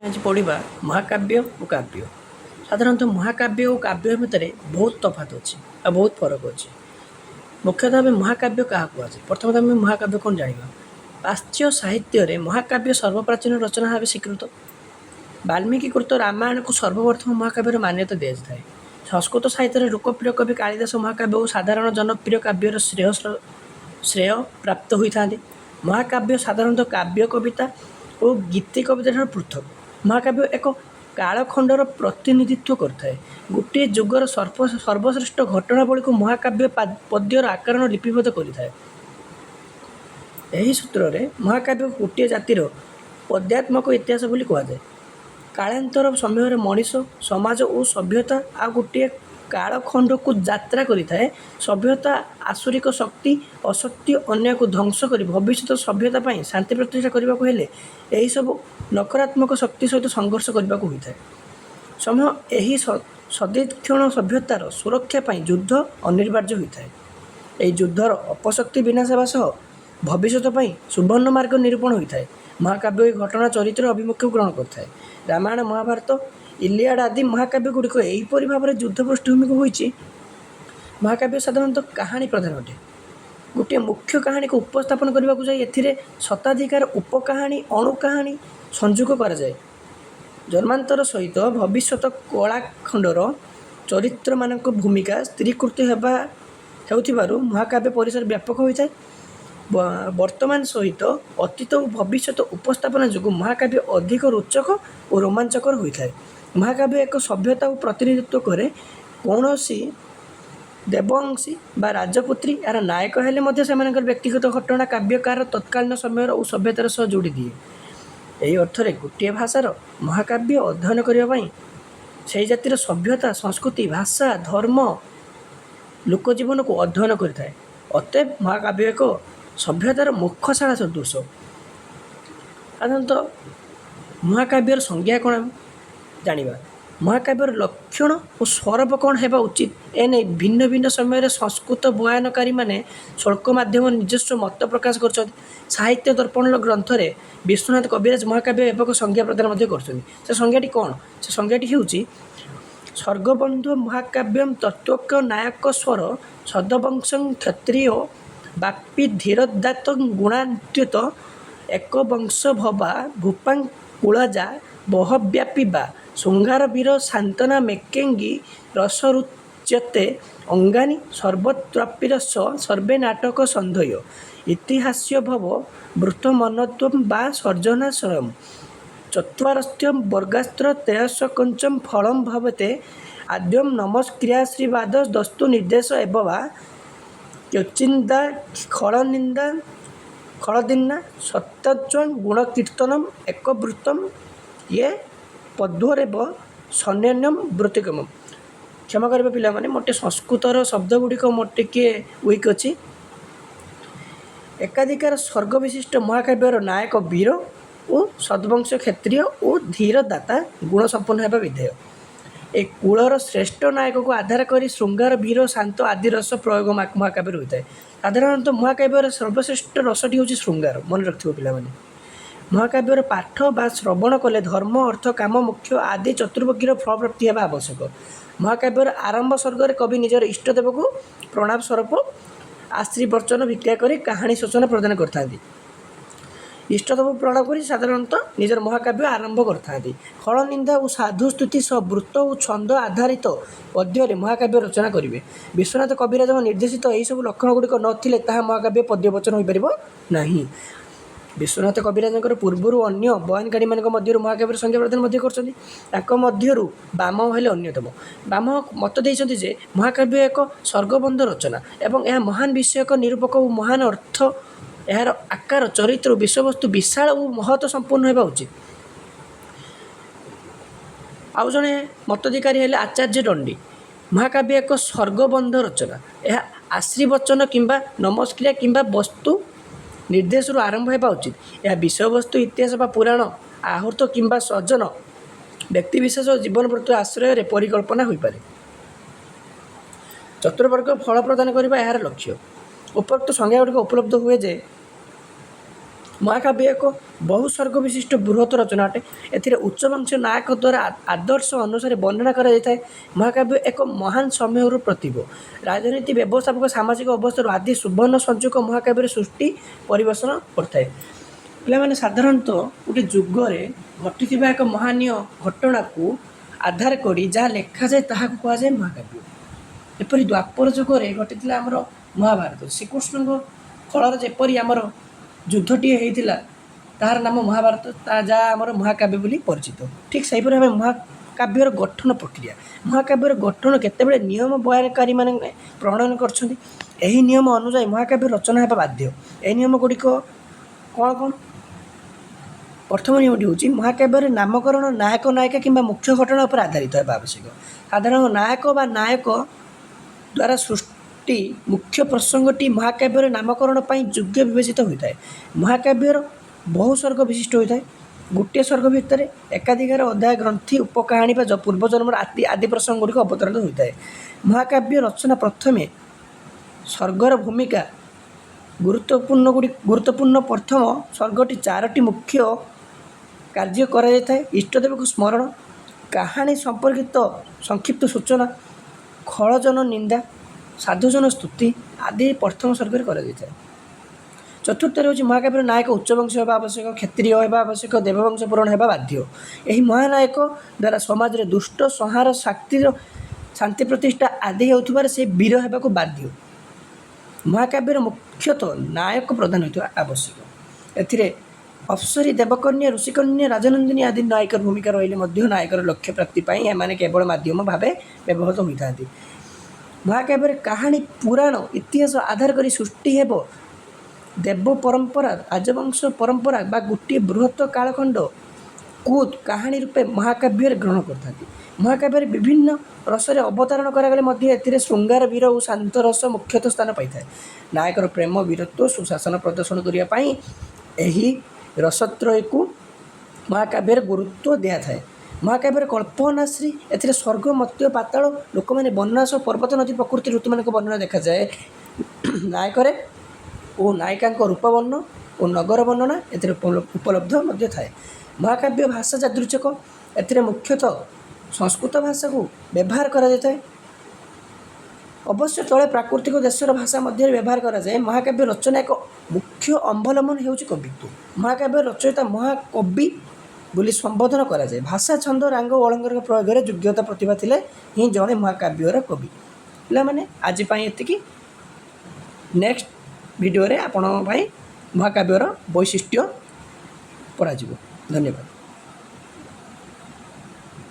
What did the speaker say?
आज पढ़ा महाकाव्य और काव्य। साधारणतः महाकाव्य और काव्य भितर बहुत तफात अच्छी और बहुत फरक अच्छे। मुख्यतः भाव महाकाव्य क्या कहुए प्रथम आम महाकाव्य कौन जाना। पाश्चात्य साहित्य महाकाव्य सर्वप्राचीन रचना भाव स्वीकृत। वाल्मीकि कृत रामायण को सर्वप्रथम महाकाव्यर मान्यता दी जाए। संस्कृत साहित्य लोकप्रिय कवि कालिदास महाकाव्य और साधारण जनप्रिय काव्यर श्रेय प्राप्त होता। महाकाव्य साधारणतः काव्य कविता और गीति कविता पृथक। महाकाव्य एक कालखंडर प्रतिनिधित्व करता है। गोटे जुगर सर्वश्रेष्ठ घटनावली को महाकाव्य पद्यर आकरण लिपिबद्ध करता है। सूत्र में महाकाव्य गोटे जातिर पद्यात्मक इतिहास बोली कहुए। कालांतर समय मनीष समाज और सभ्यता आ गोटे कालखंड को यात्रा करें। सभ्यता आसुरिक शक्ति असत्य अन्य को ध्वंस कर भविष्य सभ्यता पर शांति प्रतिष्ठा करने को हेले यही सब नकारात्मक शक्ति सहित संघर्ष करने को होता है। समय यही सदीक्षण सभ्यतार सुरक्षा पर युद्ध अनिवार्य होता है। यही युद्धर अपशक्ति विनाश सह भविष्य पर सुवर्ण मार्ग निरूपण होता है। महाकाव्य घटना चरित्र अभिमुख्य ग्रहण करता है। रामायण महाभारत इलियाड आदि महाकाव्य गुड़िक यहीपरि भाव में युद्ध पृष्ठभूमि को होती। महाकाव्य साधारणतः कहानी प्रधान अटे। गोटे मुख्य कहानी को उपस्थापन करने को जाए ए शताधिकार उपकहानी अणुकाहानी संयोग कर जाए। जन्मांतर सहित भविष्य कलाखंडर चरित्र मान भूमिका स्त्रीकृत होथिबारु महाकाव्य परिसर व्यापक होता है। वर्तमान सहित अतीत और भविष्य उपस्थापना जो महाकाव्य अधिक रोचक और रोमांचकर होता है। महाकाव्य एक सभ्यता को प्रतिनिधित्व करे। कौन सी देववंशी बा राजपुत्री यार नायक हेले से व्यक्तिगत घटना काव्यकार तत्कालीन समय और सभ्यतार सह जोड़ी दिए। यही अर्थ में गोटे भाषार महाकाव्य अध्ययन करने से जातिर सभ्यता संस्कृति भाषा धर्म लोकजीवन को अध्ययन करें। अतएव महाकाव्य एक सभ्यतार मुख्यशाला सदृश। साधारणतः महाकाव्यर संज्ञा कौन जानिबा। महाकाव्यर लक्षण और स्वरूप कौन होगा उचित एने भिन्न भिन्न समय संस्कृत बयानकारी माने शल्क माध्यम निजस्व मत प्रकाश कर। साहित्य दर्पण ग्रंथ रे विश्वनाथ कविराज महाकाव्य व्यापक संज्ञा प्रदान कर। संज्ञाटी कौन से संज्ञाटी होउची सर्गबंधु महाकाव्यम तत्वक नायक स्वर सदवंशं क्षत्रिय बापी धीरोदात गुणान्वित एक वंश भवा भूपां कुलजा बहव्यापी बा शृंगार वीर शांतना मेकेंगी रसरुच्यते अंगानी सर्वत्रापिरस सर्वे नाटक संधय इतिहास्य भव वृत मनत्वं बा सर्जनाश्रयम् चत्वारस्त्यं वर्गास्त्र त्रयस्कंचम फलम भवते आद्यम नमस्क्रियाश्रीवाद दस्तु निर्देश एवं क्वचिन्दा खलदिन्ना सत्यज्वं गुणकीर्तनम एकवृत्तम ये पद्वरेव सन्यन्यम वृत्तिकम। क्षमा करें पिला माने मोटे संस्कृतर शब्द गुड़िक मोर टिके वीक अच्छी। एकाधिकार स्वर्ग विशिष्ट महाकाव्यर नायक वीर और सद्वंश क्षत्रिय और धीर दाता गुण संपन्न होगा विधेय। एक कूलर श्रेष्ठ नायक को आधार कर श्रृंगार वीर शांत आदि रस प्रयोग महाकाव्य होता है। साधारणतः महाकाव्यर सर्वश्रेष्ठ रसटी हूँ श्रृंगार। मन रखियो पिला माने महाकाव्यर पाठ बा श्रवण कले धर्म अर्थ काम मुख्य आदि चतुर्वर्गीय फल प्राप्ति होगा आवश्यक। महाकाव्यर आरंभ स्वर्ग कवि निजर इष्टदेव को प्रणाम स्वरूप आश्रीवर्चन भिक्षा कर कहानी सूचना प्रदान करता। इष्टदेव प्रणाम कर साधारणतः निजर महाकाव्य आरंभ करते। हल निंदा और साधुस्तुति सह वृत्त और छंद आधारित पद्य महाकाव्य रचना करेंगे। विश्वनाथ कविराज निर्देशित यही सब लक्षण गुड़िक नथिले ताहा महाकाव्य पद्यवचन हो पार नहीं। विश्वनाथ कविराजर पूर्वर अन्य बयानकारी मान महाकाव्य संज्ञा प्रदान कर। बाम हेले अन्यतम। बाम मत देते जे महाकाव्य एक स्वर्गबंध रचना एवं यह महान विषयक निरूपक और महान अर्थ यार आकार चरित्र विषयवस्तु विशाल और महत्व संपूर्ण होगा उचित। आउ जड़े मताधिकारी हेले आचार्य दंडी। महाकाव्य एक स्वर्गबंध रचना यह आश्रीवचन किंबा नमस्क्रिया किंबा वस्तु निर्देश आरंभ होगा उचित। यह विषयवस्तु इतिहास बा पुराण आहूत किंबा सज्जन व्यक्तिशेष जीवन प्रति आश्रय परिकल्पना हो पारे। चतुर्वर्ग फल प्रदान करने यार लक्ष्य। उपरोक्त संज्ञा गुड़िक उपलब्ध हुए जे ମହାକାବ୍ୟ ଏକ ବହୁ ସର୍ଗ ବିଶିଷ୍ଟ ବୃହତ ରଚନା ଅଟେ। ଏଥିରେ ଉଚ୍ଚବଂଶ ନାୟକ ଦ୍ୱାରା ଆଦର୍ଶ ଅନୁସାରେ ବର୍ଣ୍ଣନା କରାଯାଇଥାଏ। ମହାକାବ୍ୟ ଏକ ମହାନ ସମୟର ପ୍ରତୀକ। ରାଜନୀତି ବ୍ୟବସ୍ଥାପକ ସାମାଜିକ ଅବସ୍ଥାରୁ ଆଦି ସୁବର୍ଣ୍ଣ ସଂଯୋଗ ମହାକାବ୍ୟରେ ସୃଷ୍ଟି ପରିବେଷଣ କରିଥାଏ। ପିଲାମାନେ ସାଧାରଣତଃ ଗୋଟେ ଯୁଗରେ ଘଟିଥିବା ଏକ ମହାନୀୟ ଘଟଣାକୁ ଆଧାର କରି ଯାହା ଲେଖାଯାଏ ତାହାକୁ କୁହାଯାଏ ମହାକାବ୍ୟ। ଏପରି ଦ୍ୱାପର ଯୁଗରେ ଘଟିଥିଲା ଆମର ମହାଭାରତ। ଶ୍ରୀକୃଷ୍ଣଙ୍କ ଫଳରେ ଯେପରି ଆମର ଯୁଦ୍ଧଟିଏ ହେଇଥିଲା ତାହାର ନାମ ମହାଭାରତ, ଯାହା ଆମର ମହାକାବ୍ୟ ବୋଲି ପରିଚିତ। ଠିକ୍ ସେହିପରି ଭାବେ ମହାକାବ୍ୟର ଗଠନ ପ୍ରକ୍ରିୟା। ମହାକାବ୍ୟର ଗଠନ କେତେବେଳେ ନିୟମ ବୟାନକାରୀମାନେ ପ୍ରଣୟନ କରିଛନ୍ତି। ଏହି ନିୟମ ଅନୁଯାୟୀ ମହାକାବ୍ୟ ରଚନା ହେବା ବାଧ୍ୟ। ଏହି ନିୟମ ଗୁଡ଼ିକ କ'ଣ କ'ଣ? ପ୍ରଥମ ନିୟମଟି ହେଉଛି ମହାକାବ୍ୟରେ ନାମକରଣ ନାୟକ ନାୟିକା କିମ୍ବା ମୁଖ୍ୟ ଘଟଣା ଉପରେ ଆଧାରିତ ହେବା ଆବଶ୍ୟକ। ସାଧାରଣତଃ ନାୟକ ବା ନାୟକ ଦ୍ୱାରା ସୃଷ୍ଟି ମୁଖ୍ୟ ପ୍ରସଙ୍ଗଟି ମହାକାବ୍ୟରେ ନାମକରଣ ପାଇଁ ଯୋଗ୍ୟ ବିବେଚିତ ହୋଇଥାଏ। ମହାକାବ୍ୟର ବହୁ ସର୍ଗ ବିଶିଷ୍ଟ ହୋଇଥାଏ। ଗୋଟିଏ ସର୍ଗ ଭିତରେ ଏକାଧିକାର ଅଧ୍ୟାୟ ଗ୍ରନ୍ଥି ଉପକାହାଣୀ ବା ପୂର୍ବଜନ୍ମର ଆଦି ପ୍ରସଙ୍ଗ ଗୁଡ଼ିକ ଅବତରଣ ହୋଇଥାଏ। ମହାକାବ୍ୟ ରଚନା ପ୍ରଥମେ ସର୍ଗର ଭୂମିକା ଗୁରୁତ୍ୱପୂର୍ଣ୍ଣ। ପ୍ରଥମ ସର୍ଗଟି 4ଟି ମୁଖ୍ୟ କାର୍ଯ୍ୟ କରାଯାଇଥାଏ। ଇଷ୍ଟଦେବଙ୍କୁ ସ୍ମରଣ, କାହାଣୀ ସମ୍ପର୍କିତ ସଂକ୍ଷିପ୍ତ ସୂଚନା, ଖଳଜନ ନିନ୍ଦା, ସାଧୁଜନ ସ୍ତୁତି ଆଦି ପ୍ରଥମ ସର୍ଗରେ କରାଯାଇଥାଏ। ଚତୁର୍ଥରେ ହେଉଛି ମହାକାବ୍ୟର ନାୟକ ଉଚ୍ଚବଂଶ ହେବା ଆବଶ୍ୟକ, କ୍ଷତ୍ରିୟ ହେବା ଆବଶ୍ୟକ, ଦେବବଂଶ ପୁରାଣ ହେବା ବାଧ୍ୟ। ଏହି ମହାନାୟକ ଦ୍ୱାରା ସମାଜରେ ଦୁଷ୍ଟ ସଂହାର ଶାନ୍ତି ପ୍ରତିଷ୍ଠା ଆଦି ହେଉଥିବାରୁ ସେ ବୀର ହେବାକୁ ବାଧ୍ୟ। ମହାକାବ୍ୟର ମୁଖ୍ୟତଃ ନାୟକ ପ୍ରଧାନ ହୋଇଥିବା ଆବଶ୍ୟକ। ଏଥିରେ ଅପ୍ସରୀ, ଦେବକନ୍ୟା, ଋଷିକନ୍ୟା, ରାଜନନ୍ଦିନୀ ଆଦି ନାୟିକର ଭୂମିକା ରହିଲେ ମଧ୍ୟ ନାୟକର ଲକ୍ଷ୍ୟ ପ୍ରାପ୍ତି ପାଇଁ ଏମାନେ କେବଳ ମାଧ୍ୟମ ଭାବେ ବ୍ୟବହୃତ ହୋଇଥାନ୍ତି। ମହାକାବ୍ୟରେ କାହାଣୀ, ପୁରାଣ, ଇତିହାସ ଆଧାର କରି ସୃଷ୍ଟି ହେବ ଦେବ ପରମ୍ପରା, ରାଜବଂଶ ପରମ୍ପରା ବା ଗୋଟିଏ ବୃହତ କାଳଖଣ୍ଡକୁ କାହାଣୀ ରୂପେ ମହାକାବ୍ୟରେ ଗ୍ରହଣ କରିଥାନ୍ତି। ମହାକାବ୍ୟରେ ବିଭିନ୍ନ ରସରେ ଅବତାରଣ କରାଗଲେ ମଧ୍ୟ ଏଥିରେ ଶୃଙ୍ଗାର, ବୀର ଓ ଶାନ୍ତ ରସ ମୁଖ୍ୟତଃ ସ୍ଥାନ ପାଇଥାଏ। ନାୟକର ପ୍ରେମ, ବୀରତ୍ୱ, ସୁଶାସନ ପ୍ରଦର୍ଶନ କରିବା ପାଇଁ ଏହି ରସତ୍ରୟକୁ ମହାକାବ୍ୟରେ ଗୁରୁତ୍ୱ ଦିଆଥାଏ। ମହାକାବ୍ୟରେ କଳ୍ପନାଶ୍ରୀ, ଏଥିରେ ସ୍ୱର୍ଗ, ମର୍ତ୍ତ୍ୟ, ପାତାଳ ଲୋକମାନେ ବର୍ଣ୍ଣନା ସହ ପର୍ବତ, ନଦୀ, ପ୍ରକୃତି, ଋତୁମାନଙ୍କ ବର୍ଣ୍ଣନା ଦେଖାଯାଏ। ନାୟକରେ ଓ ନାୟିକାଙ୍କ ରୂପ ବର୍ଣ୍ଣନା ଓ ନଗର ବର୍ଣ୍ଣନା ଏଥିରେ ଉପଲବ୍ଧ ମଧ୍ୟ ଥାଏ। ମହାକାବ୍ୟ ଭାଷା ଯାଦୃଚ୍ଛିକ, ଏଥିରେ ମୁଖ୍ୟତଃ ସଂସ୍କୃତ ଭାଷାକୁ ବ୍ୟବହାର କରାଯାଇଥାଏ। ଅବଶ୍ୟ ତଳେ ପ୍ରାକୃତିକ ଦେଶର ଭାଷା ମଧ୍ୟରେ ବ୍ୟବହାର କରାଯାଏ। ମହାକାବ୍ୟ ରଚନା ଏକ ମୁଖ୍ୟ ଅବଲମ୍ବନ ହେଉଛି କବିତ୍ୱ। ମହାକାବ୍ୟ ରଚୟିତା ମହାକବି ବୋଲି ସମ୍ବୋଧନ କରାଯାଏ। ଭାଷା, ଛନ୍ଦ, ରାଙ୍ଗ ଓ ଅଳଙ୍କାର ପ୍ରୟୋଗରେ ଯୋଗ୍ୟତା ପ୍ରତିଭା ଥିଲେ ହିଁ ଜଣେ ମହାକାବ୍ୟର କବି। ପିଲାମାନେ ଆଜି ପାଇଁ ଏତିକି। ନେକ୍ସଟ ଭିଡ଼ିଓରେ ଆପଣଙ୍କ ପାଇଁ ମହାକାବ୍ୟର ବୈଶିଷ୍ଟ୍ୟ ପଢ଼ାଯିବ। ଧନ୍ୟବାଦ।